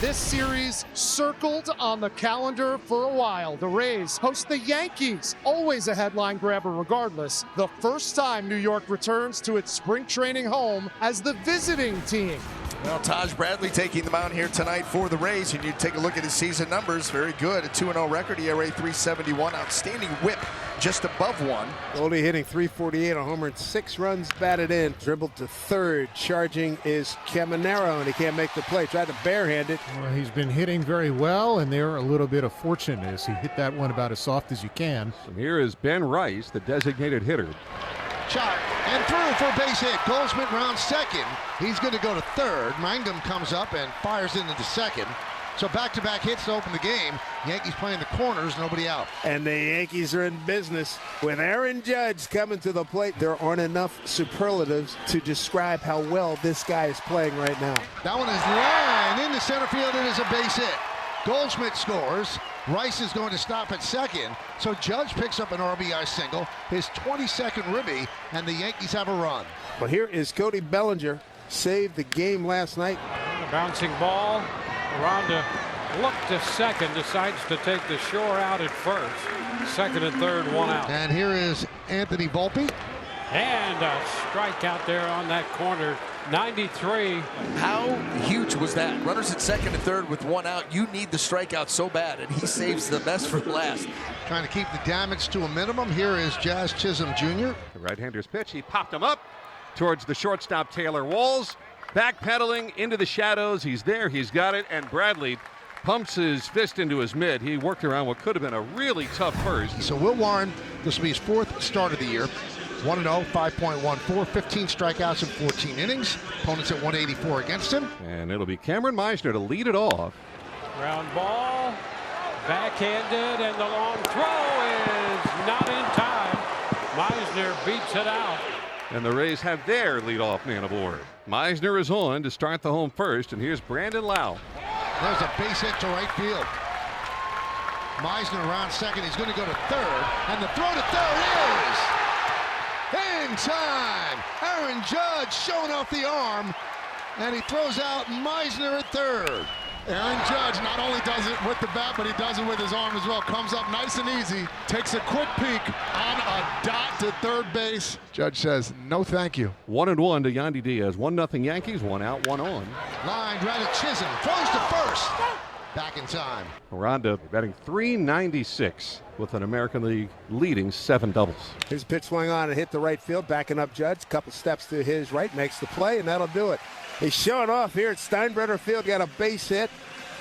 This series circled on the calendar for a while. The Rays host the Yankees, always a headline grabber regardless. The first time New York returns to its spring training home as the visiting team. Well, Taj Bradley taking the mound here tonight for the Rays, and you take a look at his season numbers. Very good, a 2-0 record, ERA 3.71, outstanding whip, just above 1. Goldie hitting 348, a homer and 6 runs batted in. Dribbled to third, charging is Caminero, and he can't make the play. Tried to barehand it. Well, he's been hitting very well, and there a little bit of fortune as he hit that one about as soft as you can. And here is Ben Rice, the designated hitter. Shot and through for a base hit. Goldschmidt rounds second. He's going to go to third. Mangum comes up and fires into second. So back-to-back hits to open the game. Yankees playing the corners, nobody out. And the Yankees are in business. With Aaron Judge coming to the plate, there aren't enough superlatives to describe how well this guy is playing right now. That one is lined into center field. It is a base hit. Goldschmidt scores. Rice is going to stop at second. So Judge picks up an RBI single, his 22nd ribby, and the Yankees have a run. But here is Cody Bellinger. Saved the game last night. A bouncing ball. Ronda looked to second, decides to take the shore out at first. Second and third, one out. And here is Anthony Volpe. And a strikeout there on that corner. 93. How huge was that? Runners at second and third with 1 out. You need the strikeout so bad, and he saves the best for last. Trying to keep the damage to a minimum. Here is Jazz Chisholm Jr. The right-hander's pitch. He popped him up towards the shortstop Taylor Walls. Backpedaling into the shadows. He's there. He's got it. And Bradley pumps his fist into his mid. He worked around what could have been a really tough first. So Will Warren, this will be his 4th start of the year. 1-0, 5.14, 15 strikeouts in 14 innings. Opponents at 184 against him. And it'll be Cameron Meisner to lead it off. Ground ball. Backhanded, and the long throw is not in time. Meisner beats it out. And the Rays have their leadoff man aboard. Meisner is on to start the home first, and here's Brandon Lau. There's a base hit to right field. Meisner around second. He's going to go to third, and the throw to third is in time. Aaron Judge showing off the arm, and he throws out Meisner at third. Aaron Judge not only does it with the bat, but he does it with his arm as well. Comes up nice and easy, takes a quick peek on a dot to third base. Judge says, no thank you. 1-1 to Yandy Diaz. 1-0 Yankees, 1 out, 1 on. Line drive to Chisholm, throws to first. Back in time. Ronda batting .396 with an American League leading 7 doubles. His pitch swung on and hit the right field, backing up Judge. Couple steps to his right, makes the play, and that'll do it. He's showing off here at Steinbrenner Field. Got a base hit,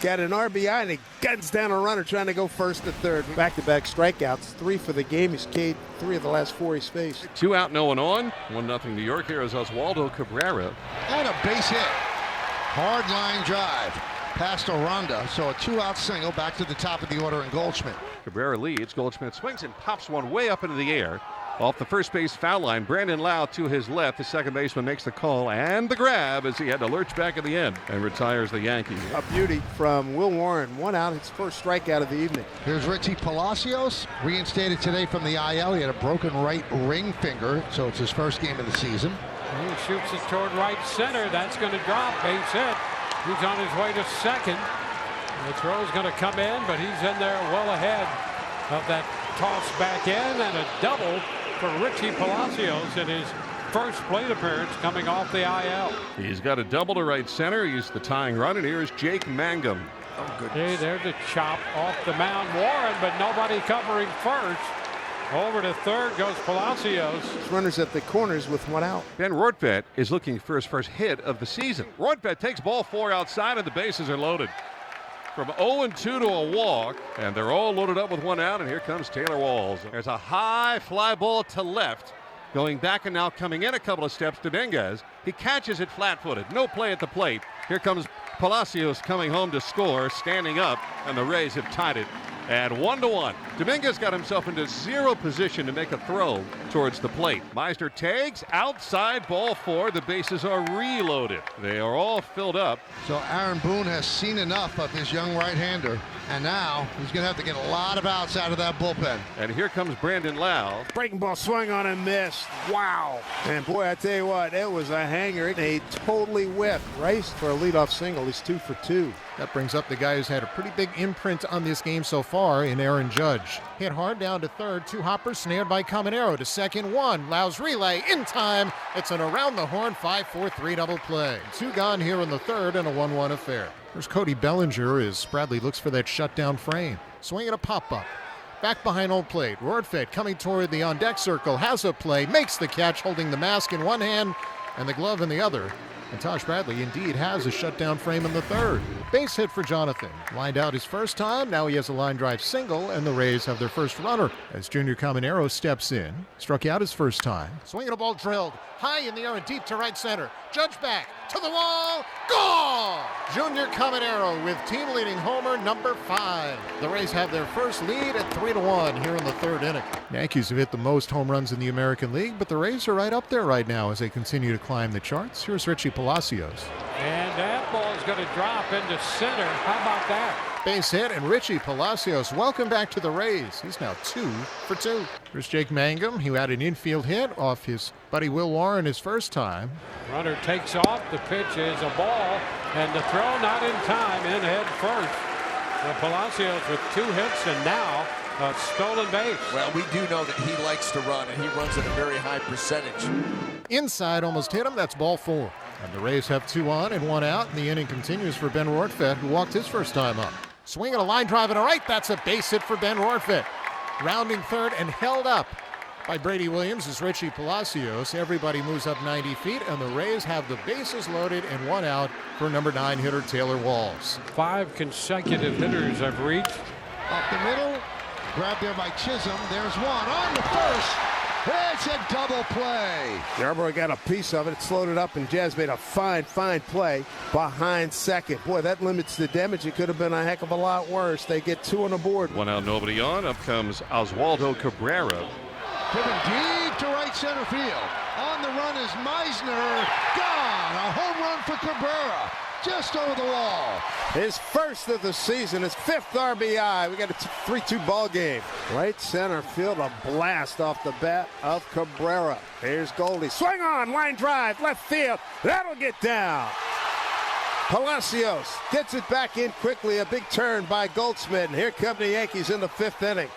got an RBI, and he guns down a runner trying to go first to third. Back-to-back strikeouts, 3 for the game. He's K'd 3 of the last 4 he's faced. 2 out, no one on. 1-0 New York. Here is Oswaldo Cabrera. And a base hit. Hard line drive past Aranda. So a 2-out single back to the top of the order in Goldschmidt. Cabrera leads. Goldschmidt swings and pops one way up into the air. Off the first base foul line, Brandon Lau to his left. The second baseman makes the call and the grab as he had to lurch back at the end and retires the Yankees. A beauty from Will Warren. 1 out, his first strikeout of the evening. Here's Richie Palacios, reinstated today from the IL. He had a broken right ring finger, so it's his first game of the season. He shoots it toward right center. That's going to drop. Base hit. He's on his way to second. The throw's going to come in, but he's in there well ahead of that toss back in, and a double for Richie Palacios in his first plate appearance coming off the IL. He's got a double to right center. He's the tying run, and here's Jake Mangum. Oh, goodness. Hey, there's a chop off the mound. Warren, but nobody covering first. Over to third goes Palacios. Runners at the corners with 1 out. Ben Rortvedt is looking for his first hit of the season. Rortvedt takes ball 4 outside, and the bases are loaded. From 0-2 to a walk, and they're all loaded up with 1 out, and here comes Taylor Walls. There's a high fly ball to left, going back and now coming in a couple of steps to Dominguez. He catches it flat-footed, no play at the plate. Here comes Palacios coming home to score, standing up, and the Rays have tied it at 1-1. Dominguez got himself into zero position to make a throw towards the plate. Meisner tags outside, ball 4. The bases are reloaded. They are all filled up. So Aaron Boone has seen enough of his young right-hander, and now he's going to have to get a lot of outs out of that bullpen. And here comes Brandon Lau. Breaking ball swung on and missed. Wow. And boy, I tell you what, it was a hanger. They totally whiffed. Rice for a leadoff single. He's 2 for 2. That brings up the guy who's had a pretty big imprint on this game so far in Aaron Judge. Hit hard down to third. 2 hoppers snared by Caminero to second. 1. Lau's relay in time. It's an around-the-horn 5-4-3 double play. 2 gone here in the third and a 1-1 affair. There's Cody Bellinger as Bradley looks for that shutdown frame. Swinging a pop-up. Back behind home plate. Rortvedt coming toward the on-deck circle. Has a play. Makes the catch, holding the mask in one hand and the glove in the other. And Tosh Bradley indeed has a shutdown frame in the third. Base hit for Jonathan. Lined out his first time. Now he has a line drive single, and the Rays have their first runner as Junior Caminero steps in. Struck out his first time. Swinging a ball drilled. High in the air and deep to right center. Judge back to the wall. Gone! Junior Caminero with team-leading homer number 5. The Rays have their first lead at 3-1 here in the third inning. Yankees have hit the most home runs in the American League, but the Rays are right up there right now as they continue to climb the charts. Here's Richie Palacios. And that ball is going to drop into center. How about that? Base hit, and Richie Palacios, welcome back to the Rays. He's now 2 for 2. Here's Jake Mangum, who had an infield hit off his buddy Will Warren his first time. Runner takes off. The pitch is a ball, and the throw not in time, in head first. Palacios with 2 hits and now a stolen base. Well, we do know that he likes to run, and he runs at a very high percentage. Inside, almost hit him. That's ball 4. And the Rays have 2 on and 1 out, and the inning continues for Ben Rortvedt, who walked his first time up. Swinging a line drive and a right. That's a base hit for Ben Rortvedt. Rounding third and held up by Brady Williams is Richie Palacios. Everybody moves up 90 feet, and the Rays have the bases loaded and 1 out for number 9 hitter Taylor Walls. 5 consecutive hitters have reached. Up the middle, grabbed there by Chisholm. There's one on the first. It's a double play. Yarbrough got a piece of it. It slowed it up, and Jazz made a fine play behind second. Boy, that limits the damage. It could have been a heck of a lot worse. They get 2 on the board. 1 out, nobody on. Up comes Oswaldo Cabrera. Driven deep to right center field. On the run is Meisner. Gone. A home run for Cabrera. Just over the wall. His first of the season, his 5th RBI. We got a 3-2 ball game. Right center field, a blast off the bat of Cabrera. Here's Goldie. Swing on, line drive, left field. That'll get down. Palacios gets it back in quickly. A big turn by Goldschmidt. And here come the Yankees in the 5th inning.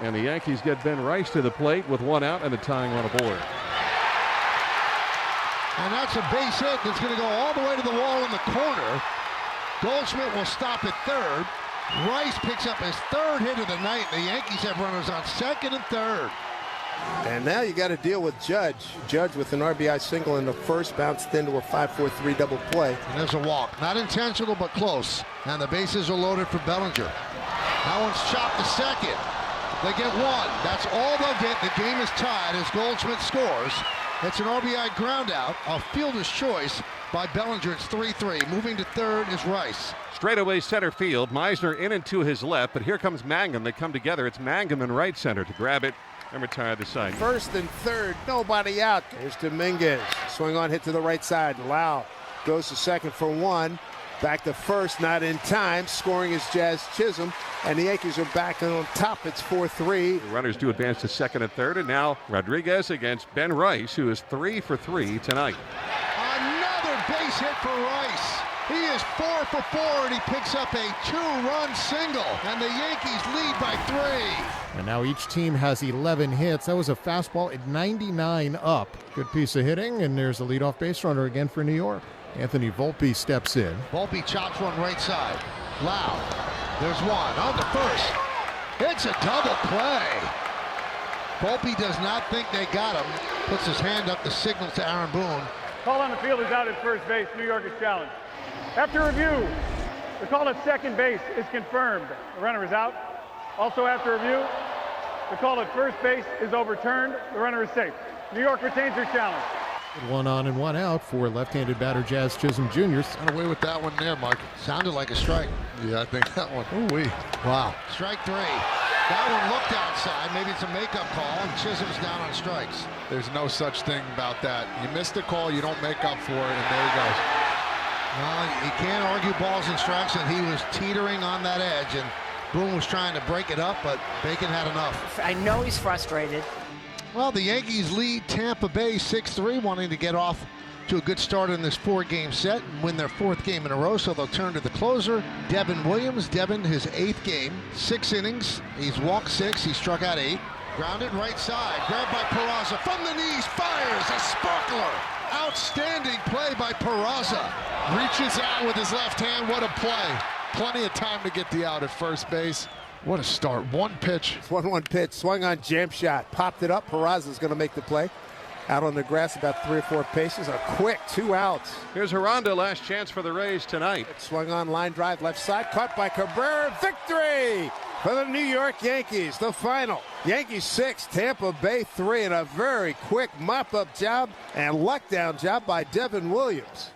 And the Yankees get Ben Rice to the plate with 1 out and a tying run aboard. And that's a base hit that's going to go all the way to the wall in the corner. Goldschmidt will stop at third. Rice picks up his 3rd hit of the night. The Yankees have runners on second and third. And now you got to deal with Judge. Judge with an RBI single in the first, bounced into a 5-4-3 double play. And there's a walk. Not intentional, but close. And the bases are loaded for Bellinger. That one's chopped to second. They get 1. That's all they'll get. The game is tied as Goldschmidt scores. It's an RBI ground out, a fielder's choice by Bellinger. It's 3-3. Moving to third is Rice. Straightaway center field. Meisner in and to his left, but here comes Mangum. They come together. It's Mangum in right center to grab it and retire the side. First and third, nobody out. There's Dominguez. Swing on, hit to the right side. Lau goes to second for 1. Back to first, not in time. Scoring is Jazz Chisholm, and the Yankees are back on top. It's 4-3. The runners do advance to second and third, and now Rodriguez against Ben Rice, who is 3 for 3 tonight. Another base hit for Rice. He is 4 for 4, and he picks up a 2-run single, and the Yankees lead by 3. And now each team has 11 hits. That was a fastball at 99 up. Good piece of hitting, and there's a leadoff base runner again for New York. Anthony Volpe steps in. Volpe chops one right side. Lau. There's one on the first. It's a double play. Volpe does not think they got him. Puts his hand up to signal to Aaron Boone. Call on the field is out at first base. New York is challenged. After review, the call at second base is confirmed. The runner is out. Also after review, the call at first base is overturned. The runner is safe. New York retains their challenge. 1 on and 1 out for left-handed batter Jazz Chisholm Jr. Got away with that one there, Mark. Sounded like a strike. Yeah, I think that one. Ooh-wee. Wow. Strike 3. That one looked outside. Maybe it's a makeup call, and Chisholm's down on strikes. There's no such thing about that. You missed the call, you don't make up for it, and there he goes. Well, you can't argue balls and strikes, and he was teetering on that edge, and Boone was trying to break it up, but Bacon had enough. I know he's frustrated. Well, the Yankees lead Tampa Bay 6-3, wanting to get off to a good start in this 4-game set and win their 4th game in a row, so they'll turn to the closer, Devin Williams. Devin, his 8th game, 6 innings. He's walked 6, he struck out 8. Grounded right side, grabbed by Peraza from the knees, fires a sparkler. Outstanding play by Peraza. Reaches out with his left hand. What a play. Plenty of time to get the out at first base. What a start. 1 pitch. 1-1 pitch, swung on, jam shot, popped it up. Peraza's going to make the play. Out on the grass about 3 or 4 paces. A quick 2 outs. Here's Aranda, last chance for the Rays tonight. Swung on, line drive, left side, caught by Cabrera. Victory for the New York Yankees. The final. Yankees 6, Tampa Bay 3, and a very quick mop-up job and luck down job by Devin Williams.